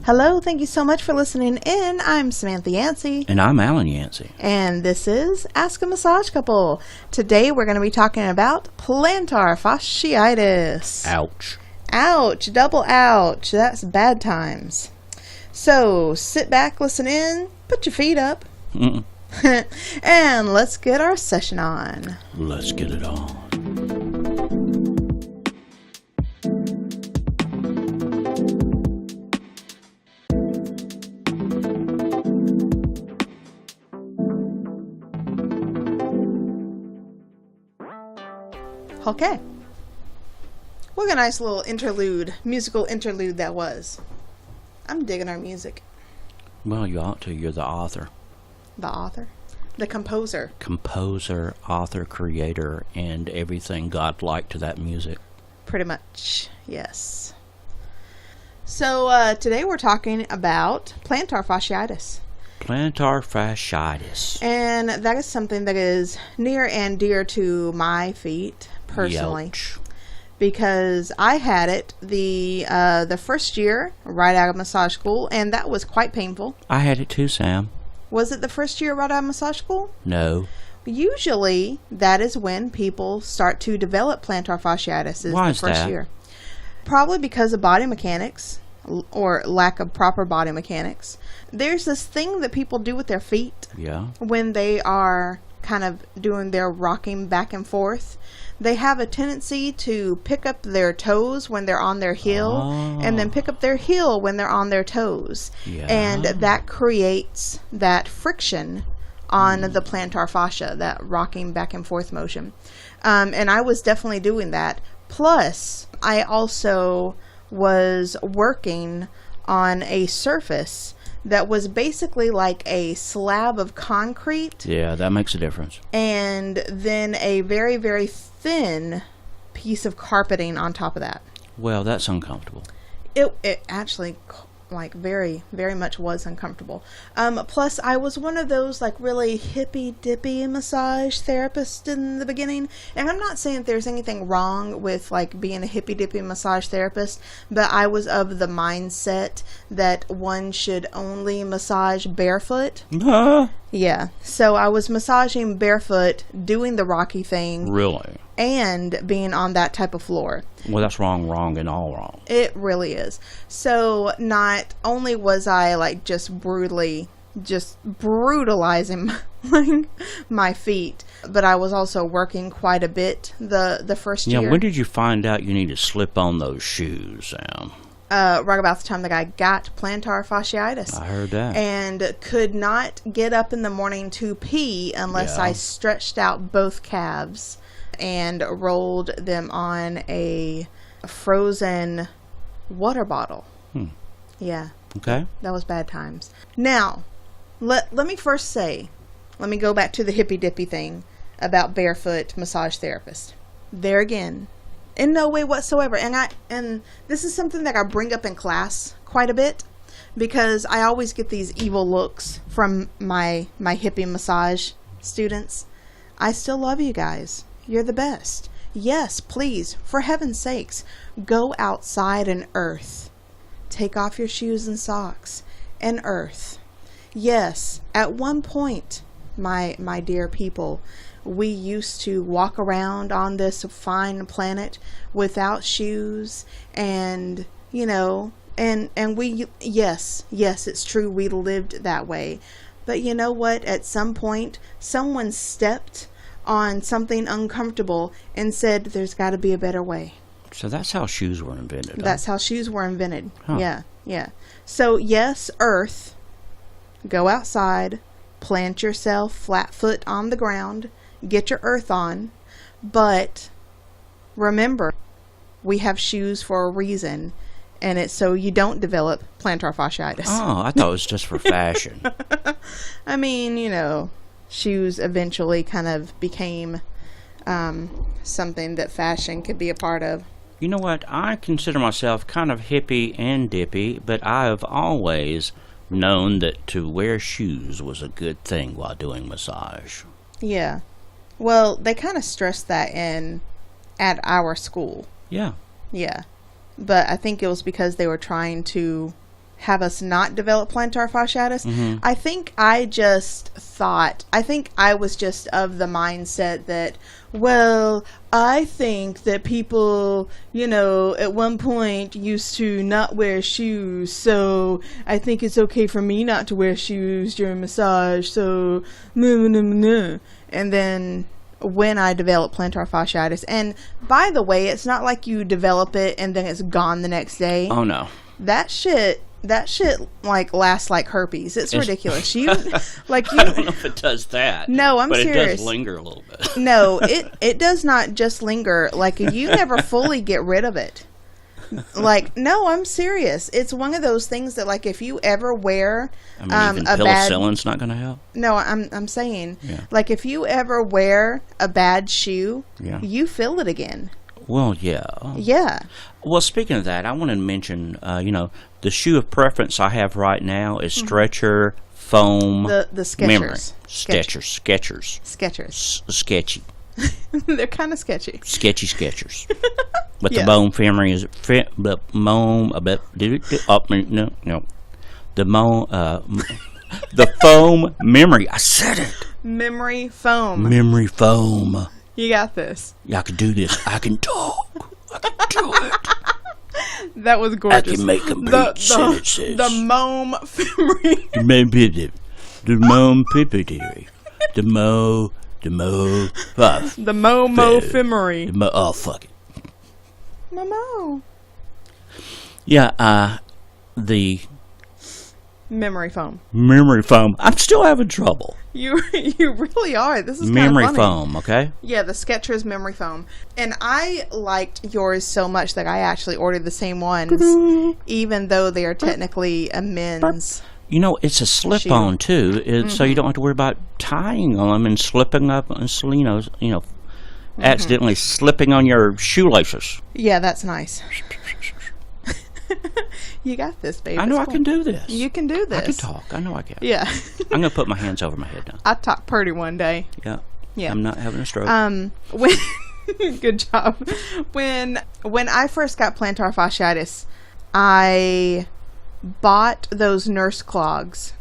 Hello, thank you so much for listening in. I'm Samantha Yancey. And I'm Alan Yancey. And this is Ask a Massage Couple. Today we're going to be talking about plantar fasciitis. Ouch. Ouch, double ouch. That's bad times. So sit back, listen in, put your feet up, and let's get our session on. Let's get it on. Okay. What a nice little musical interlude that was. I'm digging our music. Well, you ought to. You're the author. The author? The composer. Composer, author, creator, and everything godlike to that music. Pretty much, yes. So, today we're talking about plantar fasciitis. Plantar fasciitis. And that is something that is near and dear to my feet, personally. Ouch. Because I had it the first year right out of massage school, and that was quite painful. I had it too, Sam. Was it the first year right out of massage school? No. Usually, that is when people start to develop plantar fasciitis. Why is the first that? year. Probably because of body mechanics or lack of proper body mechanics. There's this thing that people do with their feet when they are kind of doing their rocking back and forth. They have a tendency to pick up their toes when they're on their heel and then pick up their heel when they're on their toes. Yeah. And that creates that friction on the plantar fascia, that rocking back and forth motion. And I was definitely doing that. Plus, I also was working on a surface that was basically like a slab of concrete. Yeah, that makes a difference. And then a very, very thin piece of carpeting on top of that. Well, that's uncomfortable. It actually, like, very, very much was uncomfortable. Plus, I was one of those, like, really hippy-dippy massage therapists in the beginning. And I'm not saying that there's anything wrong with, like, being a hippy-dippy massage therapist, but I was of the mindset that one should only massage barefoot. Yeah. So I was massaging barefoot, doing the rocky thing. Really? And being on that type of floor. Well, that's wrong, and all wrong. It really is. So not only was I like just brutalizing my feet, but I was also working quite a bit the first year. Yeah, when did you find out you need to slip on those shoes, Sam? Right about the time that I got plantar fasciitis. I heard that. And could not get up in the morning to pee unless I stretched out both calves and rolled them on a frozen water bottle. Yeah. Okay. That was bad times. Now, let me first say, let me go back to the hippy-dippy thing about barefoot massage therapist. There again, in no way whatsoever. And this is something that I bring up in class quite a bit because I always get these evil looks from my hippie massage students. I still love you guys. You're the best. Yes, please, for heaven's sakes, go outside and earth. Take off your shoes and socks and earth. Yes, at one point, my dear people, we used to walk around on this fine planet without shoes and, and we, yes, it's true, we lived that way. But you know what? At some point, someone stepped on something uncomfortable and said there's got to be a better way. So that's how shoes were invented. That's how shoes were invented. Huh. Yeah. So yes, earth, go outside, plant yourself flat foot on the ground, get your earth on, but remember, we have shoes for a reason, and it's so you don't develop plantar fasciitis. Oh, I thought it was just for fashion. I mean, shoes eventually kind of became something that fashion could be a part of. You know what? I consider myself kind of hippie and dippy, but I have always known that to wear shoes was a good thing while doing massage. Yeah. Well, they kind of stressed that at our school. Yeah. Yeah. But I think it was because they were trying to have us not develop plantar fasciitis. Mm-hmm. I think I was just of the mindset that, well, I think that people, at one point used to not wear shoes, so I think it's okay for me not to wear shoes during massage, so, and then when I developed plantar fasciitis, and by the way, it's not like you develop it and then it's gone the next day. Oh, no. That shit like lasts like herpes. It's ridiculous. I don't know if it does that. No, I'm serious. But it does linger a little bit. No, it does not just linger. Like, you never fully get rid of it. Like, no, I'm serious. It's one of those things that, like, if you ever wear even penicillin's not going to help. No, I'm saying, like, if you ever wear a bad shoe, you feel it again. Well, yeah. Yeah. Well, speaking of that, I want to mention, the shoe of preference I have right now is Stretcher Foam the Skechers. Memory. Skechers. Sketchy. They're kind of sketchy. Sketchy Skechers. But the bone memory is the foam memory. I said it. Memory foam. Memory foam. You got this. I can do this. I can talk. I can do it. That was gorgeous. I can make complete sentences. The mom memory. The mom pippery. The mo. The Momo Femery. Oh, fuck it. Momo. Yeah, the memory foam. Memory foam. I'm still having trouble. You really are. This is memory kind of funny. foam, okay? Yeah, the Skechers memory foam. And I liked yours so much that I actually ordered the same ones, even though they are technically a men's. It's a slip-on too, so you don't have to worry about tying on them and slipping up, and accidentally slipping on your shoelaces. Yeah, that's nice. You got this, baby. I know I can do this. You can do this. I can talk. I know I can. Yeah. I'm gonna put my hands over my head now. I talk pretty one day. Yeah. Yeah. I'm not having a stroke. Good job. When I first got plantar fasciitis, I bought those nurse clogs.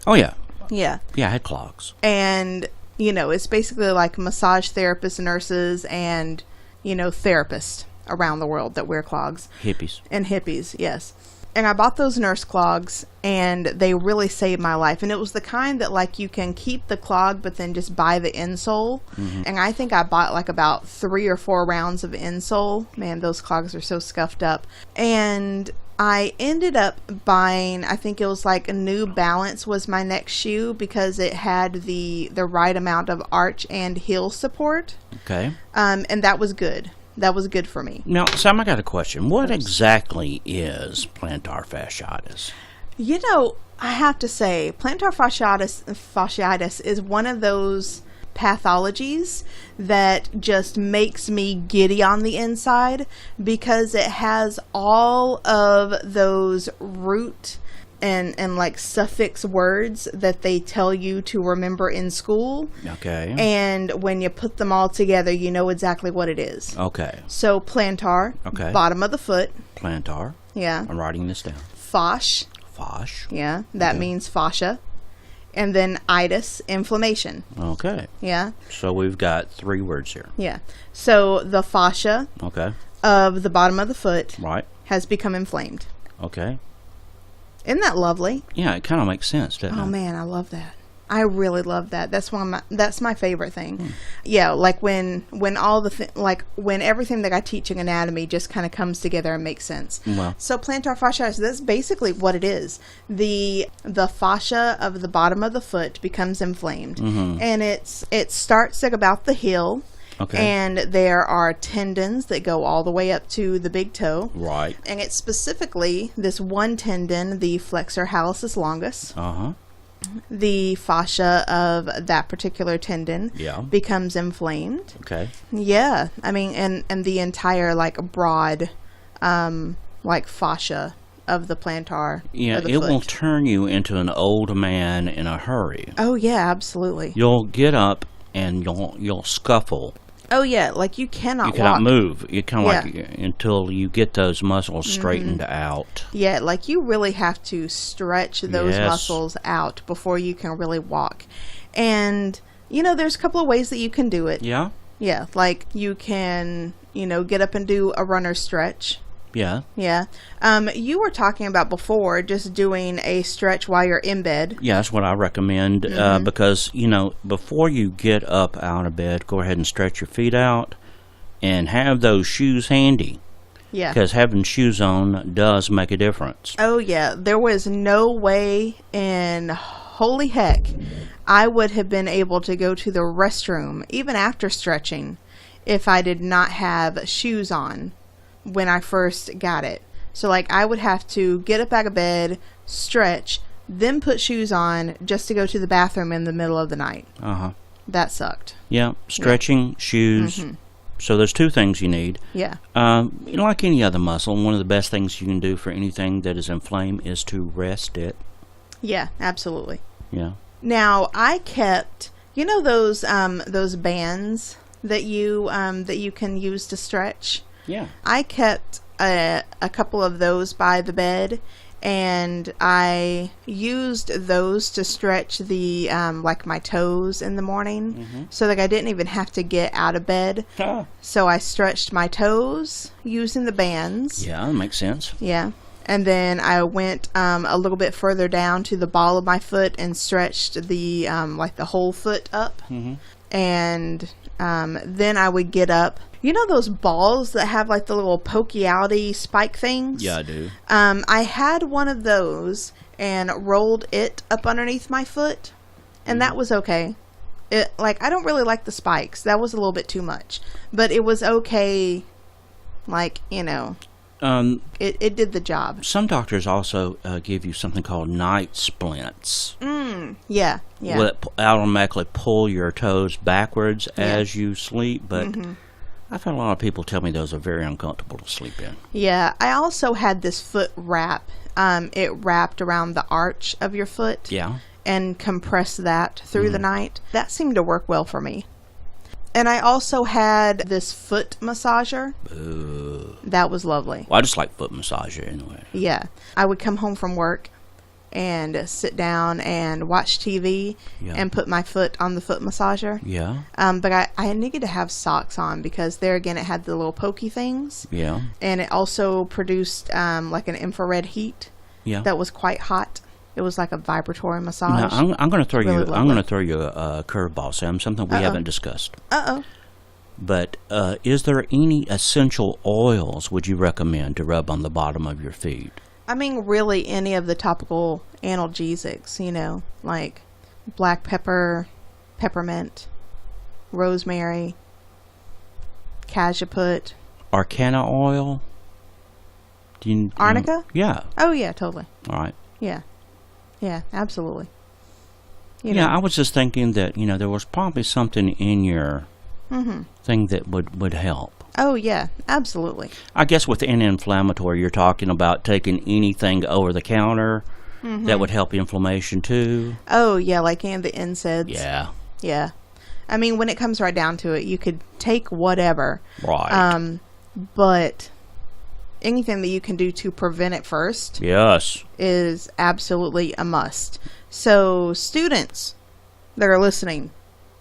Oh, yeah. Yeah. Yeah, I had clogs. And, it's basically like massage therapists, nurses, and, therapists around the world that wear clogs. Hippies. And hippies, yes. And I bought those nurse clogs, and they really saved my life. And it was the kind that, like, you can keep the clog, but then just buy the insole. Mm-hmm. And I think I bought, like, about 3 or 4 rounds of insole. Man, those clogs are so scuffed up. And I ended up buying, I think it was like a New Balance was my next shoe because it had the right amount of arch and heel support. Okay. And that was good. That was good for me. Now, Sam, I got a question. What exactly is plantar fasciitis? I have to say, plantar fasciitis is one of those pathologies that just makes me giddy on the inside because it has all of those root and like suffix words that they tell you to remember in school. Okay. And when you put them all together, you know exactly what it is. Okay. So plantar, okay, bottom of the foot. Plantar. Yeah. I'm writing this down. Fasc. Fasc. Yeah, that means fascia. And then itis, inflammation. Okay. Yeah. So we've got 3 words here. Yeah. So the fascia of the bottom of the foot has become inflamed. Okay. Isn't that lovely? Yeah, it kind of makes sense, doesn't it? Oh, man, I love that. I really love that. That's my favorite thing. Yeah, like when all the when everything that I teach in anatomy just kind of comes together and makes sense. Wow. So plantar fasciitis, that's basically what it is. The fascia of the bottom of the foot becomes inflamed, and it starts at about the heel. Okay. And there are tendons that go all the way up to the big toe. Right. And it's specifically this one tendon, the flexor hallucis longus. The fascia of that particular tendon becomes inflamed. Okay. Yeah. I mean, and the entire, like, broad, like, fascia of the plantar. Yeah, of the it foot. will turn you into an old man in a hurry. Oh, yeah, absolutely. You'll get up and you'll scuffle Oh yeah, like you cannot You cannot walk. move. You kind of Yeah. like until you get those muscles straightened out. Yeah, like you really have to stretch those Yes. muscles out before you can really walk. And there's a couple of ways that you can do it. Yeah. Yeah, like you can, get up and do a runner stretch. Yeah. Yeah. You were talking about before just doing a stretch while you're in bed. Yeah, that's what I recommend because, before you get up out of bed, go ahead and stretch your feet out and have those shoes handy Yeah. because having shoes on does make a difference. Oh, yeah. There was no way in holy heck I would have been able to go to the restroom, even after stretching, if I did not have shoes on when I first got it. So, like, I would have to get up out of bed, stretch, then put shoes on just to go to the bathroom in the middle of the night. Uh-huh. That sucked. Yeah, stretching, shoes. So there's two things you need. Yeah. Like any other muscle, one of the best things you can do for anything that is inflamed is to rest it. Yeah, absolutely. Yeah. Now, I kept, those bands that you can use to stretch? Yeah. I kept a couple of those by the bed, and I used those to stretch the like my toes in the morning, so that I didn't even have to get out of bed. So I stretched my toes using the bands. Yeah, that makes sense. Yeah. And then I went a little bit further down to the ball of my foot and stretched the like the whole foot up. And then I would get up. You know those balls that have like the little pokey outy spike things? Yeah, I do. I had one of those and rolled it up underneath my foot, and that was okay. I don't really like the spikes. That was a little bit too much. But it was okay, it did the job. Some doctors also give you something called night splints. Yeah. Will it automatically pull your toes backwards as you sleep? But I've had a lot of people tell me those are very uncomfortable to sleep in. Yeah, I also had this foot wrap. It wrapped around the arch of your foot. Yeah. And compressed that through the night. That seemed to work well for me. And I also had this foot massager. Ooh. That was lovely. Well, I just like foot massager anyway. Yeah. I would come home from work and sit down and watch TV and put my foot on the foot massager. Yeah. But I needed to have socks on because there again it had the little pokey things. Yeah. And it also produced like an infrared heat that was quite hot. It was like a vibratory massage. Now, I'm going to throw Really you. I'm lovely. going to throw you a curveball, Sam. Something we haven't discussed. But is there any essential oils would you recommend to rub on the bottom of your feet? I mean, really, any of the topical analgesics, like black pepper, peppermint, rosemary, cajeput. Arcana oil? Arnica? Yeah. Oh, yeah, totally. All right. Yeah. Yeah, absolutely. I was just thinking that, there was probably something in your thing that would help. Oh, yeah, absolutely. I guess with anti-inflammatory, you're talking about taking anything over the counter that would help inflammation too. Oh, yeah, like the NSAIDs. Yeah. Yeah. I mean, when it comes right down to it, you could take whatever. Right. But anything that you can do to prevent it first is absolutely a must. So students that are listening,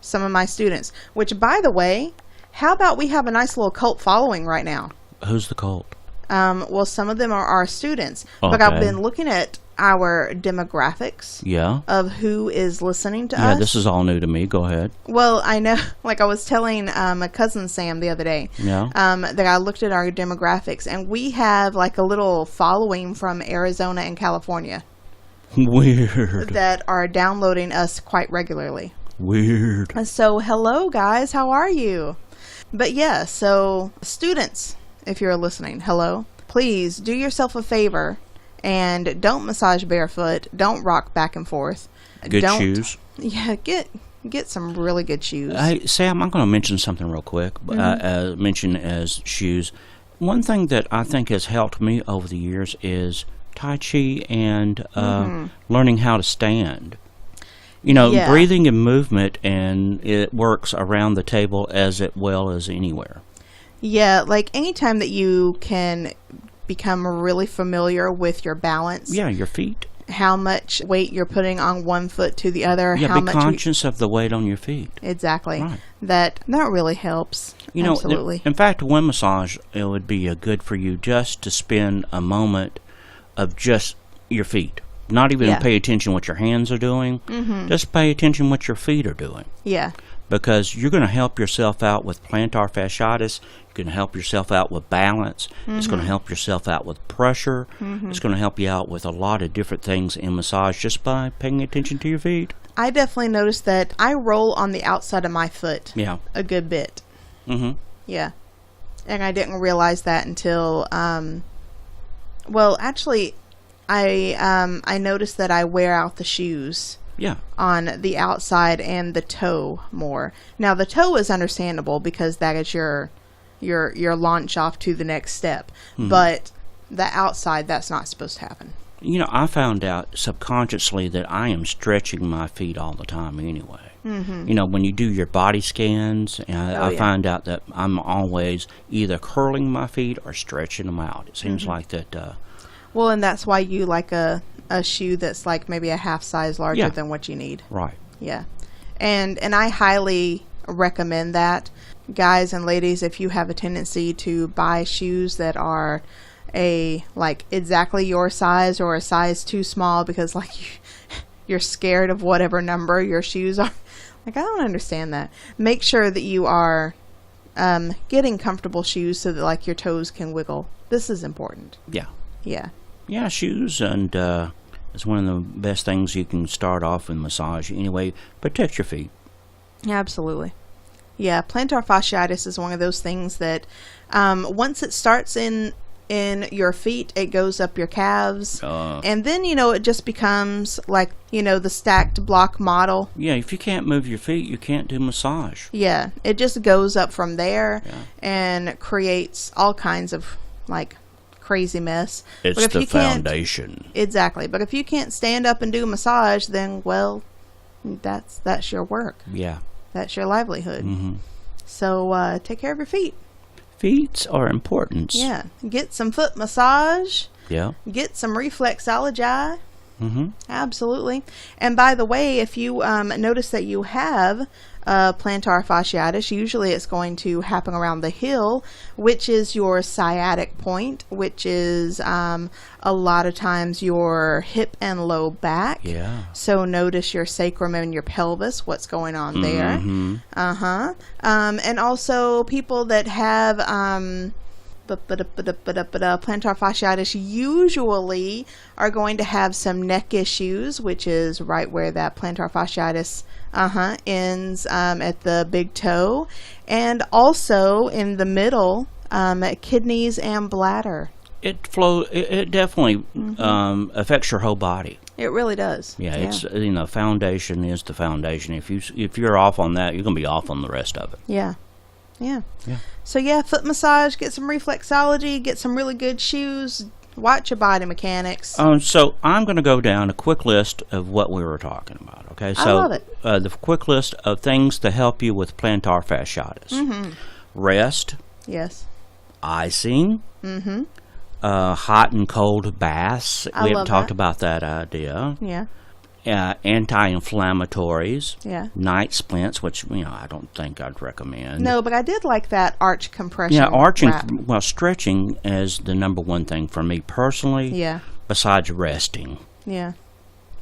some of my students, which by the way, how about we have a nice little cult following right now? Who's the cult? Well, some of them are our students. Okay. But I've been looking at our demographics of who is listening to us. Yeah, this is all new to me. Go ahead. Well, I know, like I was telling my cousin Sam the other day, that I looked at our demographics, and we have like a little following from Arizona and California. Weird. That are downloading us quite regularly. Weird. And so, hello guys, how are you? But yeah, so students, if you're listening, hello. Please do yourself a favor and don't massage barefoot. Don't rock back and forth. Good shoes. Yeah, get some really good shoes. Hey, Sam, I'm going to mention something real quick. Mention as shoes. One thing that I think has helped me over the years is Tai Chi and learning how to stand. Yeah. breathing and movement, and it works around the table as well as anywhere. Yeah, like anytime that you can become really familiar with your balance, Yeah, your feet. how much weight you're putting on one foot to the other, Yeah, how be much conscious of the weight on your feet. exactly. Right. That really helps. Absolutely. In fact, one massage, it would be good for you just to spend a moment of just your feet. Not even Yeah. pay attention what your hands are doing. Just pay attention what your feet are doing. Yeah. Because you're going to help yourself out with plantar fasciitis. You're going to help yourself out with balance. It's going to help yourself out with pressure. It's going to help you out with a lot of different things in massage just by paying attention to your feet. I definitely noticed that I roll on the outside of my foot Yeah. a good bit. Mm-hmm. Yeah. And I didn't realize that until, well, actually, I noticed that I wear out the shoes Yeah. on the outside and the toe more. Now, the toe is understandable because that is your launch off to the next step. But the outside, that's not supposed to happen. I found out subconsciously that I am stretching my feet all the time anyway. When you do your body scans, I find out that I'm always either curling my feet or stretching them out. It seems like that. Well, and that's why you like a shoe that's like maybe a half size larger than what you need. Right. Yeah. And I highly recommend that. Guys and ladies, if you have a tendency to buy shoes that are exactly your size or a size too small because you're scared of whatever number your shoes are. I don't understand that. Make sure that you are getting comfortable shoes so that your toes can wiggle. This is important. Yeah. Yeah. Yeah, shoes and it's one of the best things you can start off with massage. Anyway, protect your feet. Absolutely. Yeah, plantar fasciitis is one of those things that once it starts in your feet, it goes up your calves. And then, it just becomes the stacked block model. Yeah, if you can't move your feet, you can't do massage. Yeah, it just goes up from there and creates all kinds of crazy mess. It's the foundation. Exactly. But if you can't stand up and do a massage, then, well, that's your work. Yeah. That's your livelihood. So take care of your feet. Feet are important. Yeah. Get some foot massage. Yeah. Get some reflexology. Mm-hmm. Absolutely. And by the way, if you notice that you have plantar fasciitis, usually it's going to happen around the heel, which is your sciatic point, which is a lot of times your hip and low back. Yeah. So notice your sacrum and your pelvis, what's going on there. And also people that have plantar fasciitis usually are going to have some neck issues, which is right where that plantar fasciitis ends at the big toe, and also in the middle, kidneys and bladder. It definitely affects your whole body. It really does. Yeah, it's foundation is the foundation. If you're off on that, you're gonna be off on the rest of it. Yeah. So foot massage, get some reflexology, get some really good shoes, watch your body mechanics. So I'm going to go down a quick list of what we were talking about. Okay, so I love it. The quick list of things to help you with plantar fasciitis: rest, Yes. icing, hot and cold baths. We haven't talked that. about that idea. Yeah. Anti-inflammatories. Yeah. Night splints, which I don't think I'd recommend. No, but I did like that arch compression. Yeah, arching. wrap. Well, stretching is the number one thing for me personally. Yeah. Besides resting. Yeah.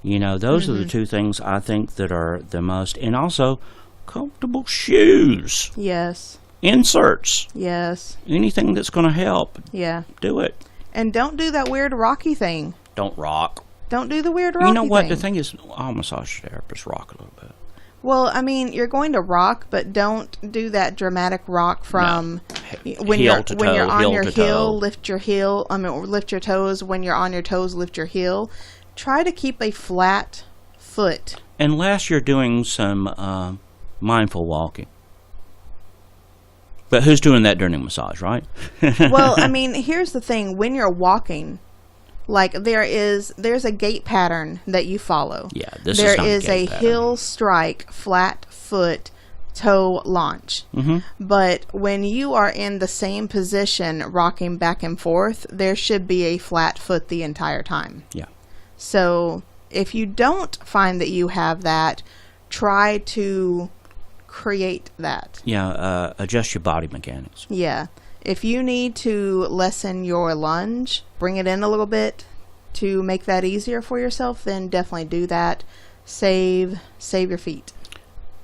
Those are the two things I think that are the most, and also comfortable shoes, Yes. inserts, Yes. anything that's going to help. Yeah. Do it. And don't do that weird rocky thing. Don't rock. Don't do the weird rocky You know what? thing. The thing is, all massage therapists rock a little bit. Well, I mean, you're going to rock, but don't do that dramatic rock from when Heel you're to when toe, you're on heel your to heel, toe. lift your heel. Lift your toes. When you're on your toes, lift your heel. Try to keep a flat foot. Unless you're doing some mindful walking. But who's doing that during a massage, right? Well, I mean, here's the thing: when you're walking, Like there's a gait pattern that you follow. Yeah, this there is not is a pattern. heel strike, flat foot, toe launch. But when you are in the same position, rocking back and forth, there should be a flat foot the entire time. Yeah. So if you don't find that you have that, try to create that. Yeah, adjust your body mechanics. Yeah. If you need to lessen your lunge, bring it in a little bit to make that easier for yourself, then definitely do that. Save your feet.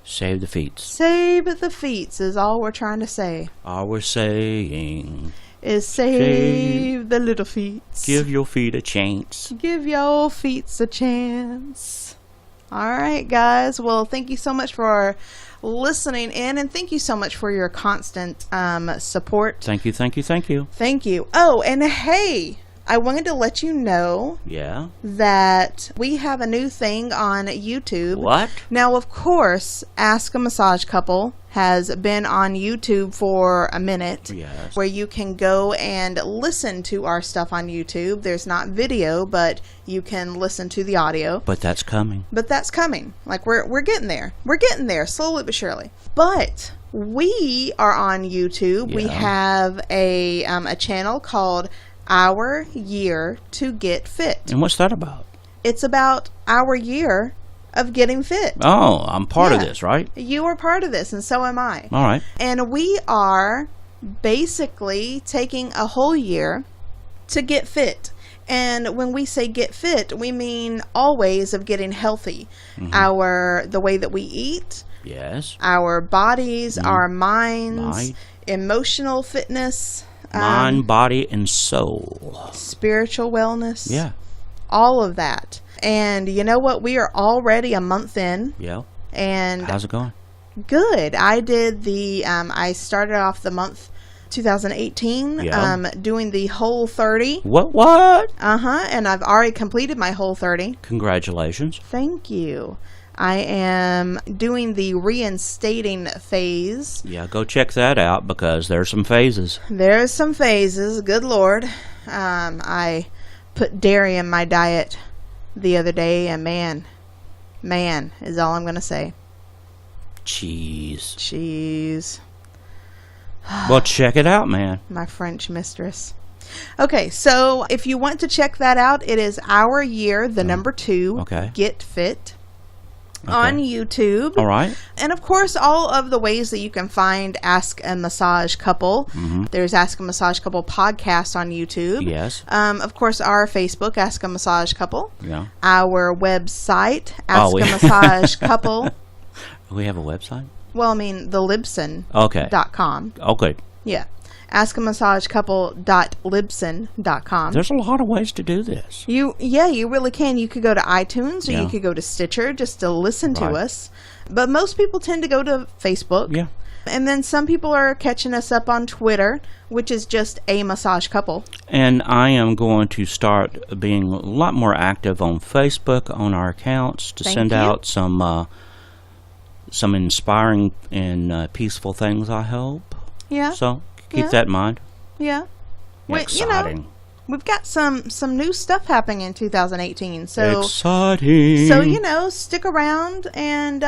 Save the feet. Save the feet is all we're trying to say. All we're saying is save the little feet. Give your feet a chance. Give your feet a chance. All right, guys. Well, thank you so much for listening in, and thank you so much for your constant support. Thank you. Thank you. Oh, and hey, I wanted to let you know that we have a new thing on YouTube. What? Now, of course, Ask a Massage Couple has been on YouTube for a minute. Yes. Where you can go and listen to our stuff on YouTube. There's not video, but you can listen to the audio. But that's coming. Like we're getting there. We're getting there slowly but surely. But we are on YouTube. Yeah. We have a channel called Our Year to Get Fit. And what's that about? It's about our year of getting fit. Oh, I'm part of this, right? You are part of this, and so am I. All right. And we are basically taking a whole year to get fit. And when we say get fit, we mean all ways of getting healthy. The way that we eat. Yes. Our bodies, our minds, emotional fitness. Mind, body, and soul. Spiritual wellness. Yeah. All of that. And you know what? We are already a month in. Yeah. And how's it going? Good. I did I started off the month 2018 doing the Whole 30. What? And I've already completed my Whole 30. Congratulations. Thank you. I am doing the reinstating phase. Yeah, go check that out because there's some phases. There's some phases. Good Lord. I put dairy in my diet the other day, and man is all I'm going to say. Cheese. Well, check it out, man. My French mistress. Okay, so if you want to check that out, it is Our Year, the number 2, Get Fit. On YouTube. All right. And of course, all of the ways that you can find Ask a Massage Couple. There's Ask a Massage Couple podcast on YouTube. Yes. Of course, our Facebook, Ask a Massage Couple. Yeah. Our website, Ask a Massage Couple. We have a website? Well, I mean, the Libsyn. .com. Okay. Yeah. askamassagecouple.libsyn.com. There's a lot of ways to do this. You really can. You could go to iTunes or you could go to Stitcher just to listen to us. But most people tend to go to Facebook. Yeah. And then some people are catching us up on Twitter, which is just A Massage Couple. And I am going to start being a lot more active on Facebook on our accounts to send out some inspiring and peaceful things, I hope. Yeah. So keep that in mind. Yeah. Exciting. We've got some new stuff happening in 2018. So exciting. So, stick around and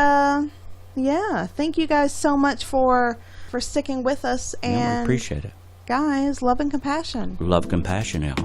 thank you guys so much for sticking with us, and we appreciate it. Guys, love and compassion. Love, compassion, Al.